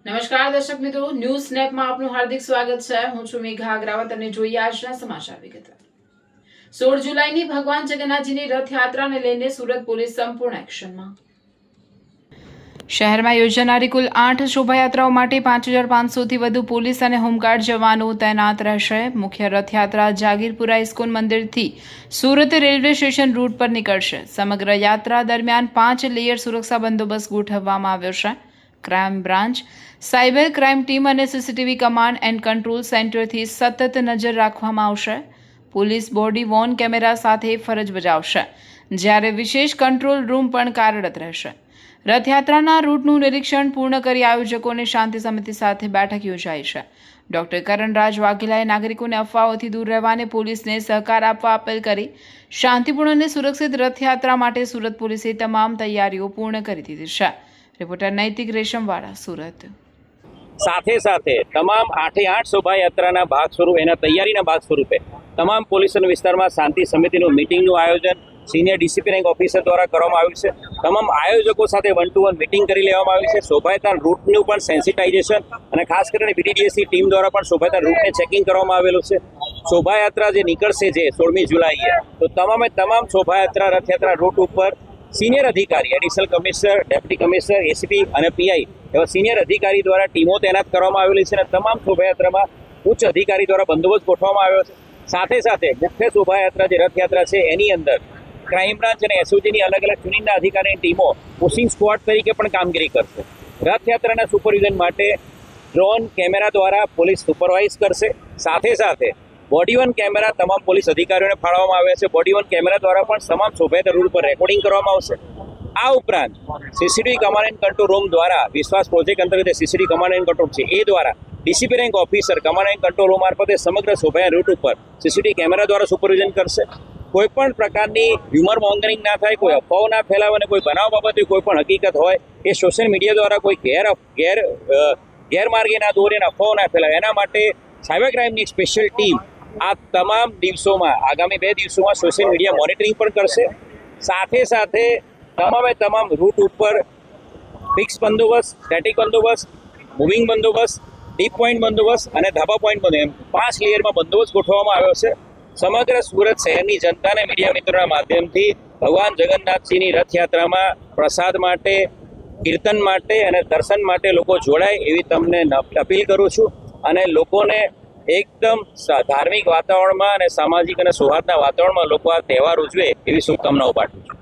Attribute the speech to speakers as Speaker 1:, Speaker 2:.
Speaker 1: નમસ્કાર દર્શક મિત્રો, ન્યૂઝ સ્નેપમાં આપનું હાર્દિક સ્વાગત છે. હું છું મેઘા અગ્રવાલ અને જોઈએ આજના સમાચાર વિગતવાર. 16 જુલાઈની ભગવાન જગન્નાથજીની રથયાત્રાને લઈને સુરત પોલીસ સંપૂર્ણ એક્શનમાં. શહેરમાં યોજાનારી કુલ 8 શોભાયાત્રાઓ માટે 5500થી વધુ પોલીસ અને હોમગાર્ડ જવાનો તૈનાત રહેશે. મુખ્ય રથયાત્રા જાગીરપુરા ઇસ્કોન મંદિરથી સુરત રેલવે સ્ટેશન રૂટ પર નીકળશે. સમગ્ર યાત્રા દરમિયાન 5 લેયર સુરક્ષા બંદોબસ્ત ગોઠવવામાં આવ્યો છે. Crime branch, cyber crime team અને સીસીટીવી કમાન્ડ એન્ડ કંટ્રોલ સેન્ટરથી સતત નજર રાખવામાં આવશે. પોલીસ બોડી વોર્ન કેમેરા સાથે ફરજ બજાવશે, જ્યારે વિશેષ કંટ્રોલ રૂમ પણ કાર્યરત રહેશે. રથયાત્રાના રૂટનું નિરીક્ષણ પૂર્ણ કરી આયોજકોને શાંતિ સમિતિ સાથે બેઠક યોજાઈ છે. ડોક્ટર કરણરાજ વાઘેલાએ નાગરિકોને અફવાઓથી દૂર રહેવાને પોલીસને સહકાર આપવા અપીલ કરી. શાંતિપૂર્ણ અને સુરક્ષિત રથયાત્રા માટે સુરત પોલીસે તમામ તૈયારીઓ પૂર્ણ કરી દીધી છે. રિપોર્ટર નૈતિક રેશમવાળા, સુરત.
Speaker 2: સાથે તમામ 8 શોભાયાત્રાના ભાગ સ્વરૂપે એના તૈયારીના ભાગ સ્વરૂપે તમામ પોલીસ વિસ્તારમાં શાંતિ સમિતિનું મિટિંગનું આયોજન સિનિયર ડીસીપી રેન્ક ઓફિસર દ્વારા કરવામાં આવ્યું છે. તમામ આયોજકો સાથે 1-to-1 મિટિંગ કરી લેવામાં આવી છે. શોભાયાત્રા રૂટનું પણ સેન્સિટાઇઝેશન અને ખાસ કરીને બીડીડીએસની ટીમ દ્વારા પણ શોભાયાત્રા રૂટને ચેકિંગ કરવામાં આવેલું છે. શોભાયાત્રા જે નીકળશે જે 16મી જુલાઈએ, તો તમામ શોભાયાત્રા રથયાત્રા રૂટ ઉપર સિનિયર અધિકારી, additional commissioner, deputy commissioner, ACP અને પીઆઈ એવા સિનિયર અધિકારી દ્વારા ટીમો તૈનાત કરવામાં આવેલી છે અને તમામ શોભાયાત્રામાં ઉચ્ચ અધિકારી દ્વારા બંદોબસ્ત ગોઠવવામાં આવ્યો છે. સાથે મુખ્ય શોભાયાત્રા જે રથયાત્રા છે એની અંદર ક્રાઇમ બ્રાન્ચ અને એસઓજીની અલગ ચુનિંદા અધિકારીની ટીમો પુશિંગ સ્ક્વોડ તરીકે પણ કામગીરી કરશે. રથયાત્રાના સુપરવિઝન માટે ડ્રોન કેમેરા દ્વારા પોલીસ સુપરવાઇઝ કરશે. સાથે બોડી વન કેમેરા તમામ પોલીસ અધિકારીઓને ફાળવવામાં આવ્યા છે. બોડી વન કેમેરા દ્વારા પણ તમામ શોભાયાત્રા રૂટ પર રેકોર્ડિંગ કરવામાં આવશે. આ ઉપરાંત CCTV command and control room દ્વારા વિશ્વાસ પ્રોજેક્ટ અંતર્ગત સીસીટીવી કમાન્ડ એન્ડ કંટ્રોલ છે એ દ્વારા DCP rank officer command and control room મારફતે સમગ્ર શોભાયાત્રા રૂટ ઉપર સીસીટીવી કેમેરા દ્વારા સુપરવિઝન કરશે. કોઈ પણ પ્રકારની હ્યુમર મોંગરિંગ ના થાય, કોઈ અફવાઓ ના ફેલાવે અને કોઈ બનાવ બાબતે કોઈ પણ હકીકત હોય એ સોશિયલ મીડિયા દ્વારા કોઈ ગેરમાર્ગે ના દોરે અને અફવાઓ ના ફેલાવે, એના માટે સાયબર ક્રાઇમની સ્પેશિયલ ટીમ આ તમામ દિવસોમાં આગામી 2 દિવસોમાં સોશિયલ મીડિયા મોનિટરિંગ પણ કરશે. સાથે તમામ રૂટ ઉપર ફિક્સ બંદોબસ્ત, સ્ટેટિક બંદોબસ્ત, મૂવિંગ બંદોબસ્ત, ડીપ પોઈન્ટ બંદોબસ્ત અને ધાબા પોઈન્ટ બંદોબસ્ત, એમ 5 લેયરમાં બંદોબસ્ત ગોઠવવામાં આવ્યો છે. સમગ્ર સુરત શહેરની જનતાને મીડિયા મિત્રોના માધ્યમથી ભગવાન જગન્નાથજીની રથયાત્રામાં પ્રસાદ માટે, કીર્તન માટે અને દર્શન માટે લોકો જોડાય એવી તમને અપીલ કરું છું અને લોકોને એકદમ ધાર્મિક વાતાવરણમાં અને સામાજિક અને સૌહાર્દના વાતાવરણમાં લોકો આ તહેવાર ઉજવે એવી શુભકામનાઓ પાઠવું છું.